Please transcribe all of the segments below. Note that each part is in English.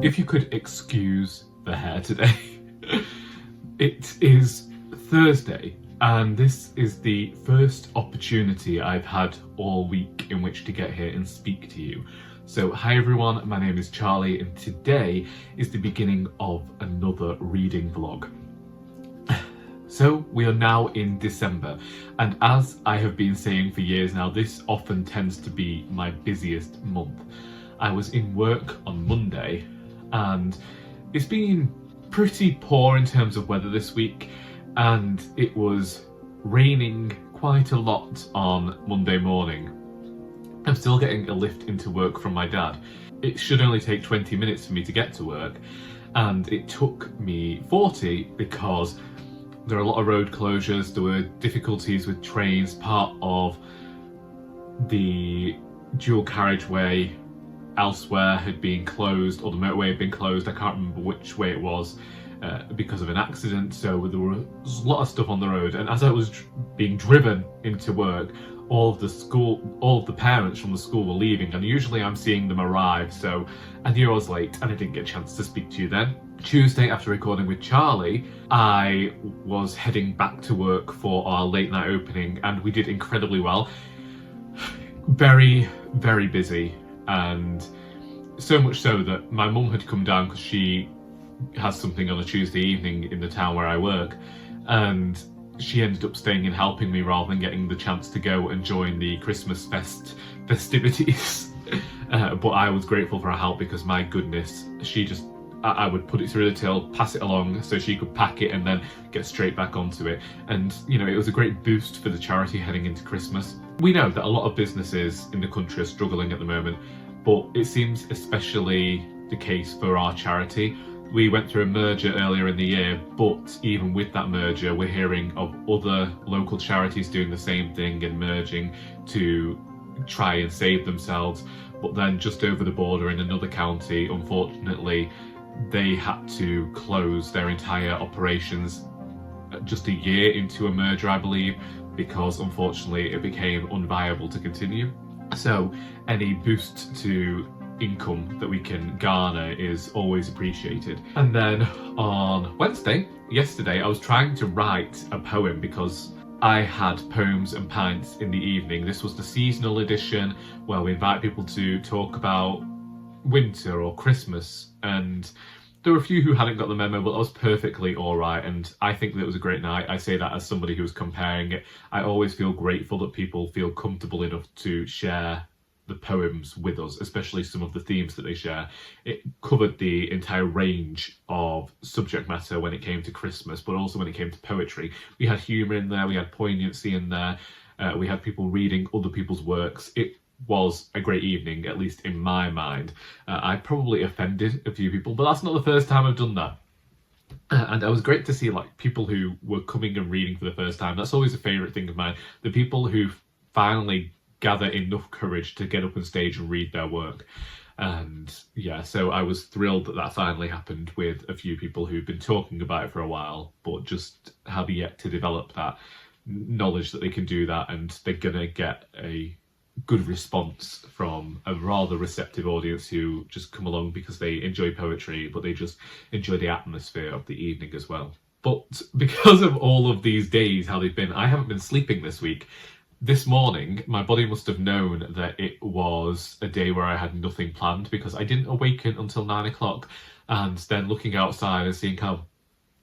If you could excuse the hair today. It is Thursday, and this is the first opportunity I've had all week in which to get here and speak to you. So hi everyone, my name is Charlie, and today is the beginning of another reading vlog. So we are now in December, and as I have been saying for years now, this often tends to be my busiest month. I was in work on Monday, and it's been pretty poor in terms of weather this week, and it was raining quite a lot on Monday morning. I'm still getting a lift into work from my dad. It should only take 20 minutes for me to get to work, and it took me 40 because there are a lot of road closures, there were difficulties with trains, part of the dual carriageway elsewhere had been closed, or the motorway had been closed, I can't remember which way it was, because of an accident, so there was a lot of stuff on the road, and as I was being driven into work, all of the parents from the school were leaving, and usually I'm seeing them arrive, so I knew I was late and I didn't get a chance to speak to you then. Tuesday, after recording with Charlie, I was heading back to work for our late night opening, and we did incredibly well. Very, very busy, and so much so that my mum had come down because she has something on a Tuesday evening in the town where I work, and she ended up staying and helping me rather than getting the chance to go and join the Christmas festivities. But I was grateful for her help because, my goodness, I would put it through the till, pass it along so she could pack it and then get straight back onto it. And, you know, it was a great boost for the charity heading into Christmas. We know that a lot of businesses in the country are struggling at the moment, but it seems especially the case for our charity. We went through a merger earlier in the year, but even with that merger, we're hearing of other local charities doing the same thing and merging to try and save themselves. But then just over the border in another county, unfortunately, they had to close their entire operations just a year into a merger, I believe, because unfortunately it became unviable to continue. So any boost to income that we can garner is always appreciated. And then on yesterday, I was trying to write a poem because I had Poems and Pints in the evening. This was the seasonal edition where we invite people to talk about winter or Christmas, and there were a few who hadn't got the memo, but that was perfectly alright, and I think that it was a great night. I say that as somebody who was comparing it. I always feel grateful that people feel comfortable enough to share the poems with us, especially some of the themes that they share. It covered the entire range of subject matter when it came to Christmas, but also when it came to poetry. We had humour in there, we had poignancy in there, we had people reading other people's works. It was a great evening, at least in my mind. I probably offended a few people, but that's not the first time I've done that. And it was great to see like people who were coming and reading for the first time. That's always a favourite thing of mine. The people who finally gather enough courage to get up on stage and read their work. And yeah, so I was thrilled that that finally happened with a few people who've been talking about it for a while, but just have yet to develop that knowledge that they can do that, and they're gonna get a good response from a rather receptive audience who just come along because they enjoy poetry, but they just enjoy the atmosphere of the evening as well. But because of all of these days, how they've been, I haven't been sleeping this week. This morning, my body must have known that it was a day where I had nothing planned, because I didn't awaken until 9 o'clock, and then looking outside and seeing how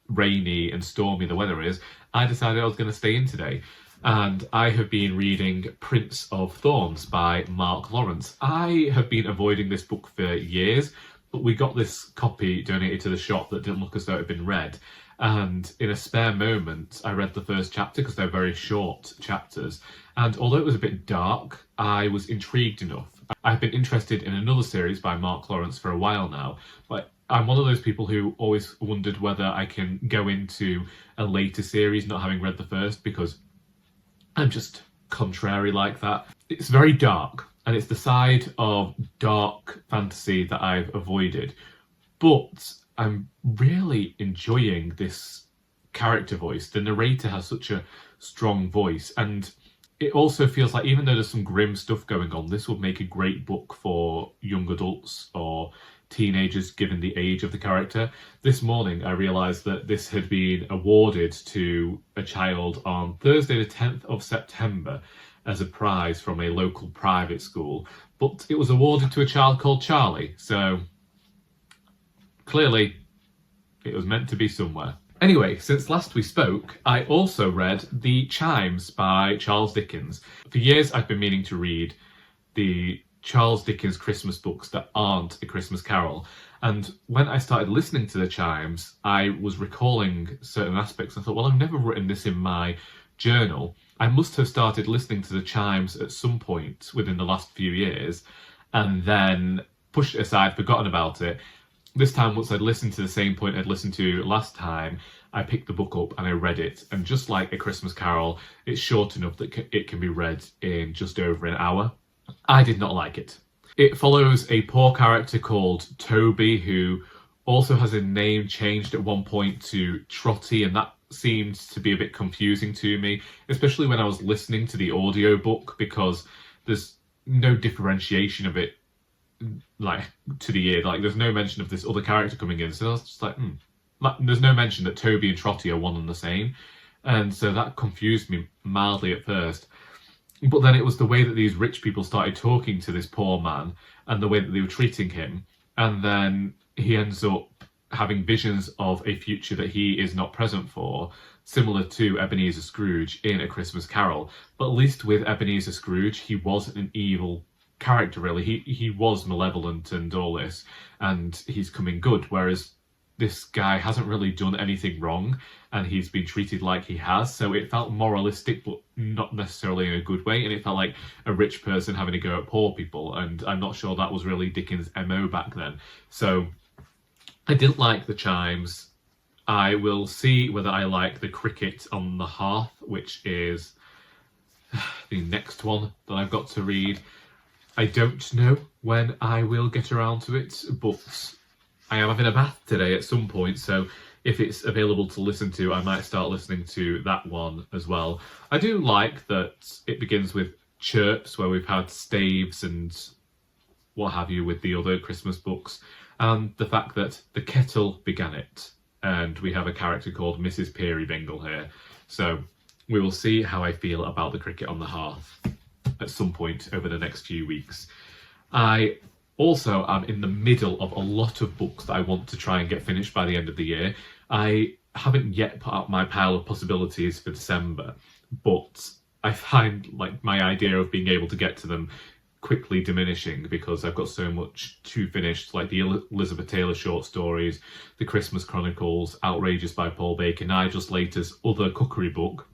rainy and stormy the weather is, I decided I was going to stay in today. And I have been reading Prince of Thorns by Mark Lawrence. I have been avoiding this book for years, but we got this copy donated to the shop that didn't look as though it had been read. And in a spare moment, I read the first chapter because they're very short chapters. And although it was a bit dark, I was intrigued enough. I've been interested in another series by Mark Lawrence for a while now, but I'm one of those people who always wondered whether I can go into a later series not having read the first, because I'm just contrary like that. It's very dark, and it's the side of dark fantasy that I've avoided. But I'm really enjoying this character voice. The narrator has such a strong voice, and it also feels like, even though there's some grim stuff going on, this would make a great book for young adults or teenagers, given the age of the character. This morning, I realised that this had been awarded to a child on Thursday, the 10th of September, as a prize from a local private school. But it was awarded to a child called Charlie, so clearly it was meant to be somewhere. Anyway, since last we spoke, I also read the Chimes by Charles Dickens. For years I've been meaning to read the Charles Dickens Christmas books that aren't A Christmas Carol. And when I started listening to the Chimes, I was recalling certain aspects. I thought, well, I've never written this in my journal. I must have started listening to the Chimes at some point within the last few years and then pushed it aside, forgotten about it. This time, once I'd listened to the same point I'd listened to last time, I picked the book up and I read it. And just like A Christmas Carol, it's short enough that it can be read in just over an hour. I did not like it. It follows a poor character called Toby, who also has a name changed at one point to Trotty, and that seemed to be a bit confusing to me, especially when I was listening to the audiobook, because there's no differentiation of it like to the ear. Like, there's no mention of this other character coming in, so I was just like, there's no mention that Toby and Trotty are one and the same, and so that confused me mildly at first. But then it was the way that these rich people started talking to this poor man and the way that they were treating him, and then he ends up having visions of a future that he is not present for, similar to Ebenezer Scrooge in A Christmas Carol. But at least with Ebenezer Scrooge, he wasn't an evil character, really. He was malevolent and all this, and he's coming good, whereas this guy hasn't really done anything wrong and he's been treated like he has. So it felt moralistic, but not necessarily in a good way, and it felt like a rich person having to go at poor people, and I'm not sure that was really Dickens' MO back then. So I didn't like the Chimes. I will see whether I like The Cricket on the Hearth, which is the next one that I've got to read. I don't know when I will get around to it, but I am having a bath today at some point, so if it's available to listen to, I might start listening to that one as well. I do like that it begins with chirps, where we've had staves and what have you with the other Christmas books, and the fact that the kettle began it, and we have a character called Mrs. Peerybingle here. So we will see how I feel about The Cricket on the Hearth at some point over the next few weeks. I also am in the middle of a lot of books that I want to try and get finished by the end of the year. I haven't yet put out my pile of possibilities for December, but I find like my idea of being able to get to them quickly diminishing because I've got so much to finish, like the Elizabeth Taylor short stories, the Christmas Chronicles, Outrageous by Paul Baker, Nigel Slater's other cookery book,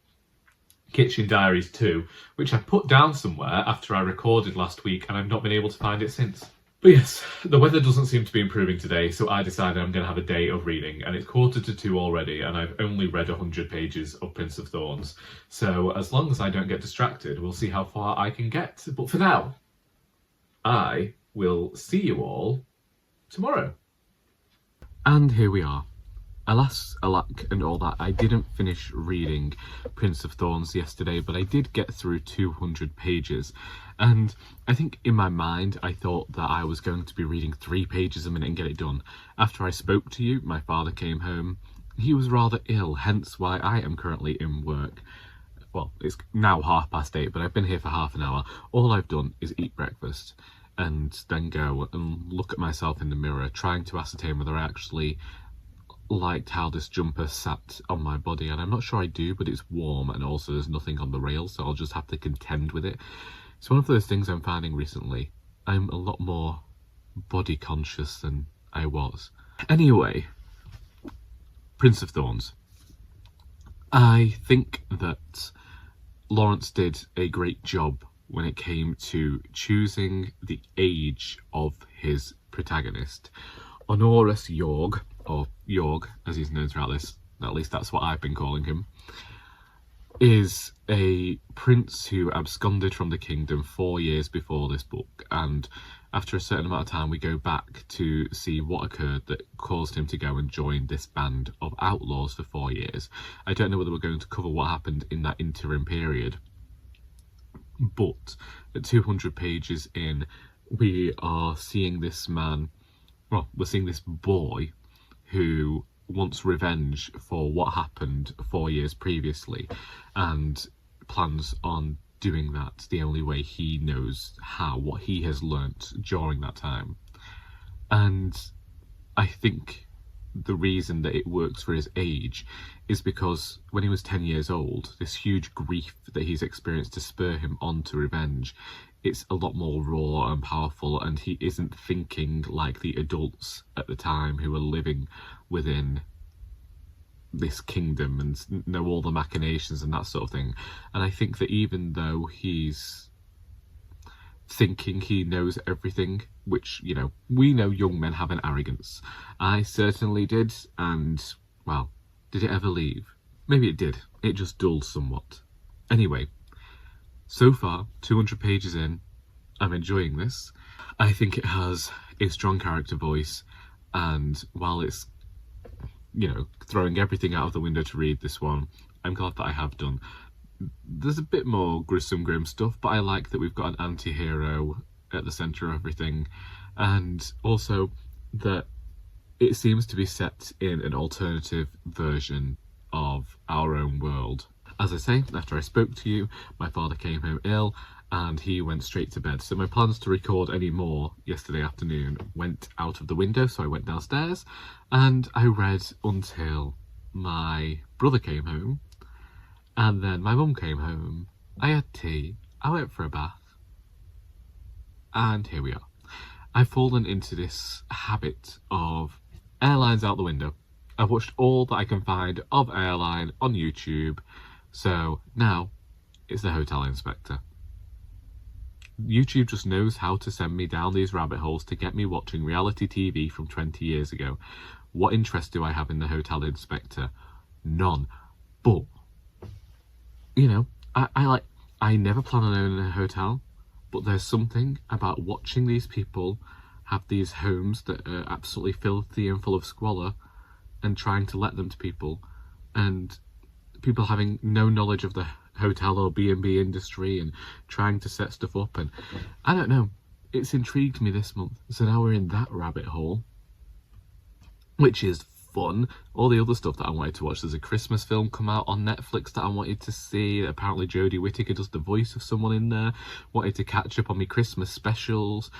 Kitchen Diaries 2, which I put down somewhere after I recorded last week and I've not been able to find it since. But yes, the weather doesn't seem to be improving today, so I decided I'm going to have a day of reading, and it's 1:45 already, and I've only read 100 pages of Prince of Thorns. So as long as I don't get distracted, we'll see how far I can get. But for now, I will see you all tomorrow. And here we are. Alas, alack, and all that, I didn't finish reading Prince of Thorns yesterday, but I did get through 200 pages. And I think in my mind, I thought that I was going to be reading 3 pages a minute and get it done. After I spoke to you, my father came home. He was rather ill, hence why I am currently in work. Well, it's now 8:30, but I've been here for half an hour. All I've done is eat breakfast and then go and look at myself in the mirror, trying to ascertain whether I actually liked how this jumper sat on my body. And I'm not sure I do, but it's warm, and also there's nothing on the rail, so I'll just have to contend with it. It's one of those things I'm finding recently. I'm a lot more body conscious than I was. Anyway, Prince of Thorns. I think that Lawrence did a great job when it came to choosing the age of his protagonist. Honoris Yorg, or Yorg as he's known throughout this, at least that's what I've been calling him, is a prince who absconded from the kingdom 4 years before this book, and after a certain amount of time we go back to see what occurred that caused him to go and join this band of outlaws for 4 years. I don't know whether we're going to cover what happened in that interim period, But at 200 pages in, we are seeing this we're seeing this boy who wants revenge for what happened 4 years previously and plans on doing that the only way he knows how, what he has learnt during that time. And I think the reason that it works for his age is because when he was 10 years old, this huge grief that he's experienced to spur him on to revenge, it's a lot more raw and powerful, and he isn't thinking like the adults at the time who were living within this kingdom and know all the machinations and that sort of thing. And I think that even though he's thinking he knows everything, which, you know, we know young men have an arrogance. I certainly did, and, well, did it ever leave? Maybe it did. It just dulled somewhat. Anyway, so far, 200 pages in, I'm enjoying this. I think it has a strong character voice, and while it's, you know, throwing everything out of the window to read this one, I'm glad that I have done. There's a bit more gruesome, grim stuff, but I like that we've got an anti-hero at the centre of everything, and also that it seems to be set in an alternative version of our own world. As I say, after I spoke to you, my father came home ill and he went straight to bed. So my plans to record any more yesterday afternoon went out of the window, so I went downstairs and I read until my brother came home, and then my mum came home. I had tea, I went for a bath, and here we are. I've fallen into this habit of airlines out the window. I've watched all that I can find of airline on YouTube, so now it's the Hotel Inspector. YouTube just knows how to send me down these rabbit holes to get me watching reality TV from 20 years ago. What interest do I have in the Hotel Inspector? None. But, you know, I never plan on owning a hotel, but there's something about watching these people have these homes that are absolutely filthy and full of squalor and trying to let them to people, and people having no knowledge of the hotel or B&B industry and trying to set stuff up, and I don't know, it's intrigued me this month. So now we're in that rabbit hole, which is fun. All the other stuff that I wanted to watch, there's a Christmas film come out on Netflix that I wanted to see. Apparently Jodie Whittaker does the voice of someone in there. Wanted to catch up on my Christmas specials.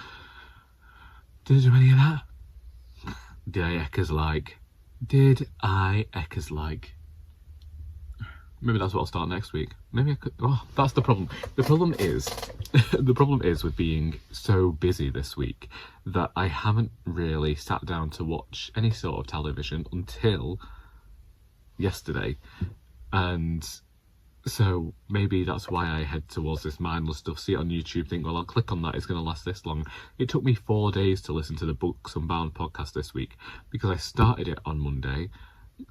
Did I do any of that? Did I Eckers like? Did I Eckers like? Maybe that's what I'll start next week. Maybe I could. Oh, that's the problem. The problem is, the problem is with being so busy this week that I haven't really sat down to watch any sort of television until yesterday, and so maybe that's why I head towards this mindless stuff. See it on YouTube, think, well, I'll click on that. It's going to last this long. It took me 4 days to listen to the Books Unbound podcast this week because I started it on Monday.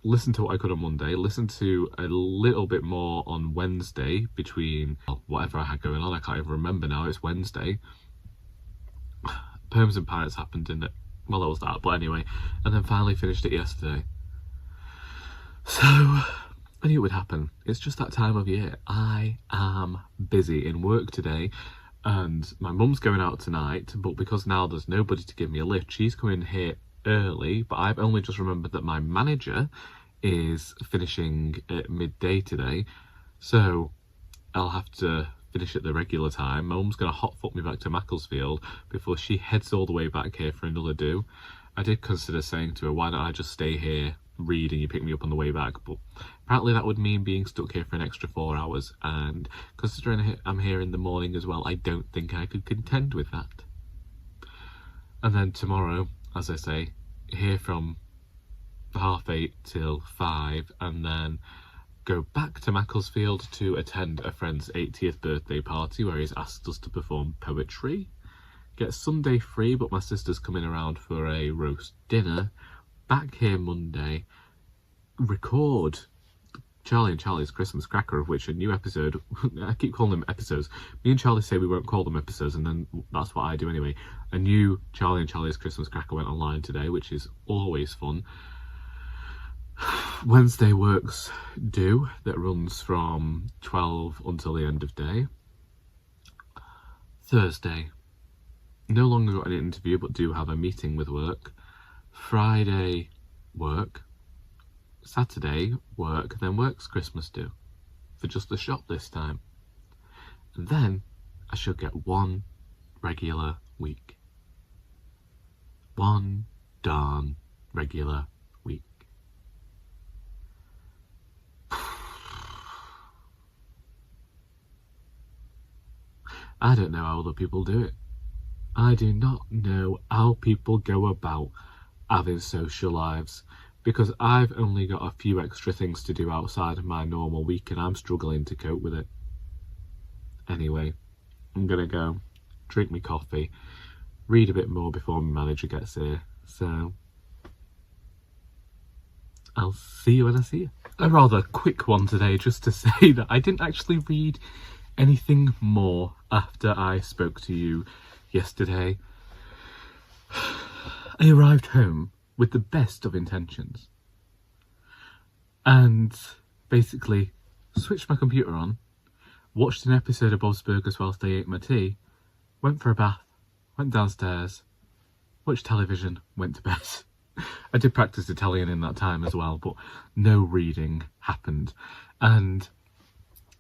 Listen to what I could on Monday, listen to a little bit more on Wednesday between whatever I had going on. I can't even remember now. It's Wednesday. Perms and Pirates happened, didn't it? Well, that was that, but anyway. And then finally finished it yesterday. So I knew it would happen. It's just that time of year. I am busy in work today, and my mum's going out tonight, but because now there's nobody to give me a lift, she's coming here early, but I've only just remembered that my manager is finishing at midday today, so I'll have to finish at the regular time. My mum's going to hot foot me back to Macclesfield before she heads all the way back here for another do. I did consider saying to her, why don't I just stay here, read, and you pick me up on the way back, but apparently that would mean being stuck here for an extra 4 hours, and considering I'm here in the morning as well, I don't think I could contend with that. And then tomorrow, as I say, here from 8:30 till 5, and then go back to Macclesfield to attend a friend's 80th birthday party where he's asked us to perform poetry. Get Sunday free, but my sister's coming around for a roast dinner. Back here Monday, record Charlie and Charlie's Christmas Cracker, of which a new episode, I keep calling them episodes. Me and Charlie say we won't call them episodes, and then that's what I do anyway. A new Charlie and Charlie's Christmas Cracker went online today, which is always fun. Wednesday works do, that runs from 12 until the end of day. Thursday, no longer got an interview but do have a meeting with work. Friday, work. Saturday, work, then work's Christmas do. For just the shop this time. And then I should get one regular week. One darn regular week. I don't know how other people do it. I do not know how people go about having social lives, because I've only got a few extra things to do outside of my normal week and I'm struggling to cope with it. Anyway, I'm gonna go drink my coffee, read a bit more before my manager gets here, so I'll see you when I see you. A rather quick one today, just to say that I didn't actually read anything more after I spoke to you yesterday. I arrived home with the best of intentions and basically switched my computer on, watched an episode of Bob's Burgers whilst I ate my tea, went for a bath, went downstairs, watched television, went to bed. I did practice Italian in that time as well, but no reading happened. And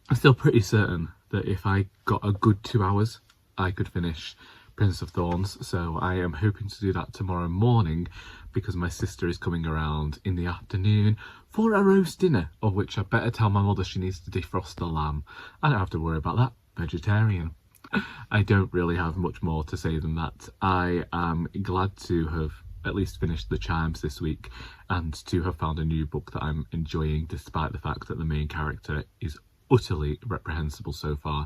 I'm still pretty certain that if I got a good 2 hours, I could finish Prince of Thorns. So I am hoping to do that tomorrow morning, because my sister is coming around in the afternoon for a roast dinner, of which I better tell my mother she needs to defrost the lamb. I don't have to worry about that. Vegetarian. I don't really have much more to say than that. I am glad to have at least finished the Chimes this week and to have found a new book that I'm enjoying, despite the fact that the main character is utterly reprehensible so far.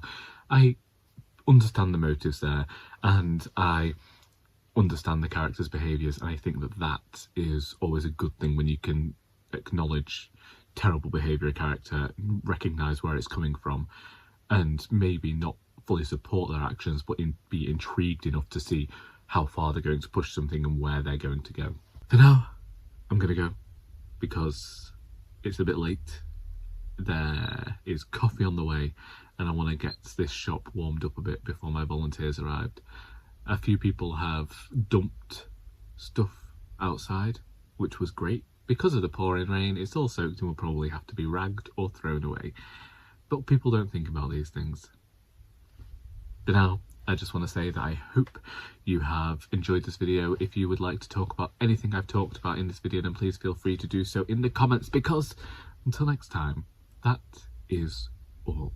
I understand the motives there and I understand the character's behaviours, and I think that that is always a good thing when you can acknowledge terrible behaviour of a character, recognise where it's coming from, and maybe not fully support their actions, but be intrigued enough to see how far they're going to push something and where they're going to go. For now, I'm going to go because it's a bit late. There is coffee on the way and I want to get this shop warmed up a bit before my volunteers arrived. A few people have dumped stuff outside, which was great. Because of the pouring rain, it's all soaked and will probably have to be ragged or thrown away. But people don't think about these things. But now, I just want to say that I hope you have enjoyed this video. If you would like to talk about anything I've talked about in this video, then please feel free to do so in the comments, because until next time, that is all.